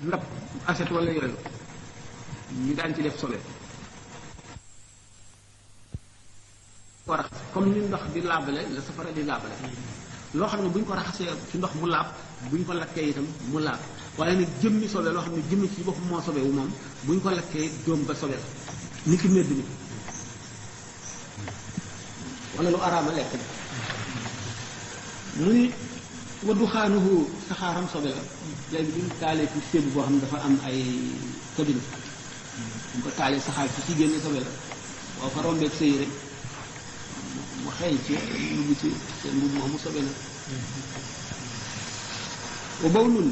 ndab assiette wala yooyu ñu daan ci def sobe ko raxas comme ni ndox di laabale la safara di laabale loo xam ne bu ñu ko raxasee ci ndox mu laab bu ñu ko lakkee itam mu laab waaye nag jëmmi sobe loo xam ne jëmmi ci boppam moo sobe wu moom bu ñu ko lakkee doom ba sobe la ni ki medd mi wala lu araama lekk la mu ni waddu xaanuhu saxaaram sobe la léegi bi ñu taalee ci sébu boo xam ne dafa am ay kabine bu ñu ko taalee saxaar ci génne sobe la boo fa rombeeg sëy rek mu xeeñ ci dugg ci seen mbubb moomu sobe la wa bawlun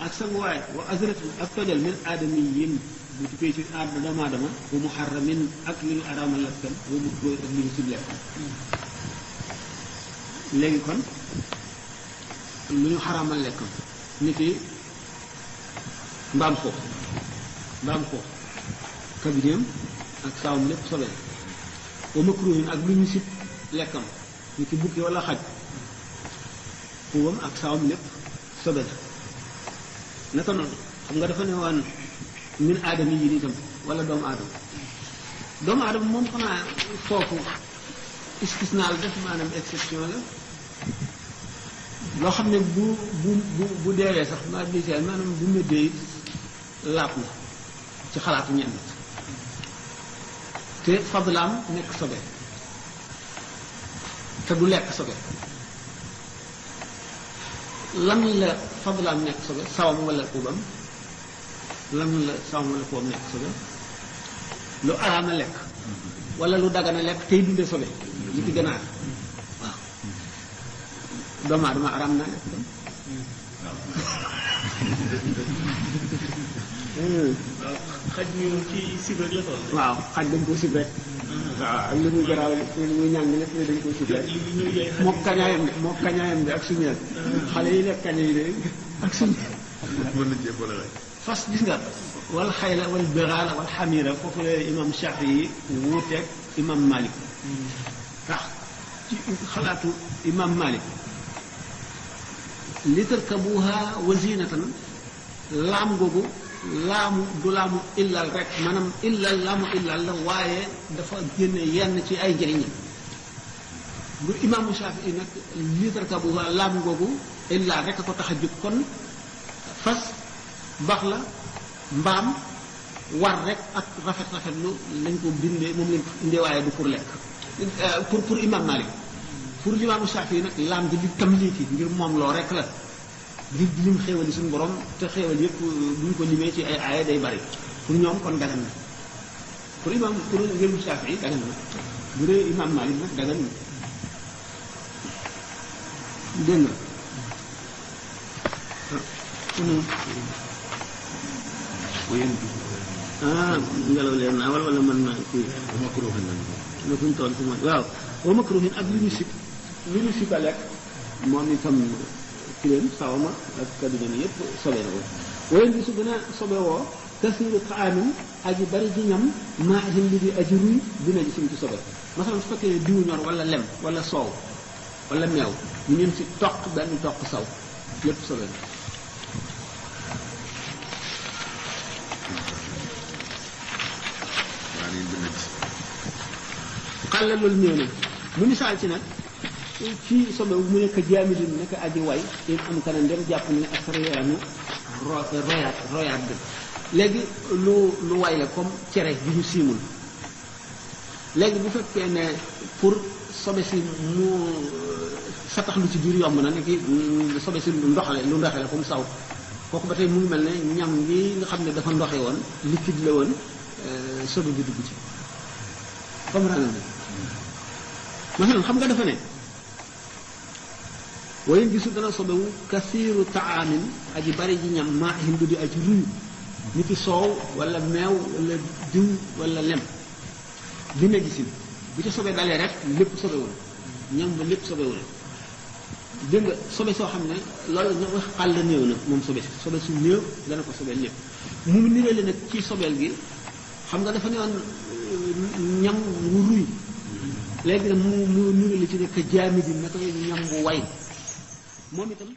ak sanguwaay wa azratun ak tojal min aadamiyin bu tukkee ci doomu aadama wa muharramin ak li ñu araamal lakkam wa mukruh ak li ñu sib lekkam léegi kon lu ñu xaraamal lekkam ni ki mbaam xoox kabineem ak saawam lépp sobe wa makruhin ak lu ñu sib lekkam ni ki bukki wala xaj xuwam ak saawam lépp sobe la naka noonu xam nga dafa ne woon min aadama yi itam wala doomu aadama moom xanaa foofu istisnaal def maanaam exception la loo xam ne bu deewee sax maanaam bu méddee it laab na ci xalaatu ñenn te fadlaam nekk sobe te du lekk sobe lan la fadlaam nekk sobe sawam wala ubam lan la sawam wala ubam nekk sobe lu araama lekk wala lu dagana lekk tey dundee sobe li ci ganaar waaw doomu aadama araam naa lekk dem waaw xaj mi ci sib rek la toll. waaw xaj dañ koo sib rek waaw ak li muy garaaw li muy ñàng lépp dañ koo sib rek moo kañaayam bi ak suñu xale yi lekk kaña yi de ak suñu fas gis nga wal xayla wal biraala wal xamira foofu la imam Shafii yi wuuteeg imam Malik tax ci xalaatu imam Malik li tarkabuha wa zinatan laam googu laamu du laamu illal rek maanaam illal laamu illal la waaye dafa génne yenn ci ay njëriñam bu imaamu Shafii nag li tarkabuha laam googu illal rek a ko tax a jóg kon fas baax la mbaam war rek ak rafet lu lañ ko bindee moom lañ ko indee waaye du pour lekk pour imam Malik pour imaamu Shafii nag laam gi di tamliiki ngir moom loo rek la di lim xéewali suñu borom te xéewal yëpp bu ñu ko limee ci ay aaya day bari pour ñoom kon dagan na pour ngir Shafii dagan na bu dee imam Malik nag dagan na dégg nga ngelaw leen naa wala man naa kii na kuñ toon si mooy waaw wa makruhin ak lu ñu sib a lekk moom itam ci leen sawama ak kaddu ni yëpp sobe na ko wayen bi su gën a sobe woo kasiiru taamin aji bari ji ñam maa itam li di aji ruy dina ji sim ci sobe masalan su fekkee diwu ñor wala lem wala soow wala meew ñu ñun si toq benn toq saw lépp sobe na xàlla loolu néew na mu misaal ci nag ci sobe mu nekk jaamidin nekk aji way in am kana ndem jàpp ne ak reyaanu royaat bi léegi lu way la comme cere bi ñu siimul léegi bu fekkee ne pour sobe si mu satax lu ci biir yomb na ne ki sobe si lu ndoxale la comme saw kooku ba tey mu ngi mel ne ñam ngi nga xam ne dafa ndoxe woon liquide la woon sobe bi dugg ci comme ran masalan xam nga dafa ne wayen gisu dana sobewu kasiiru taamin aji bari ji ñam maa hindu di aji ruyu ni ki soow wala meew wala diw wala lem dina gisin bu ca sobe dalee rek lépp sobewul ñam ba lépp sobewul dégg nga sobe soo xam ne loolu ñu wax xàll néew na moom sobe su néew dana ko sobeel lépp mu nirale nag ci sobeel gi xam nga dafa ne woon ñam wu ruy léegi nag mu nirale ci nekk jaami di naka ñam bu way moom itam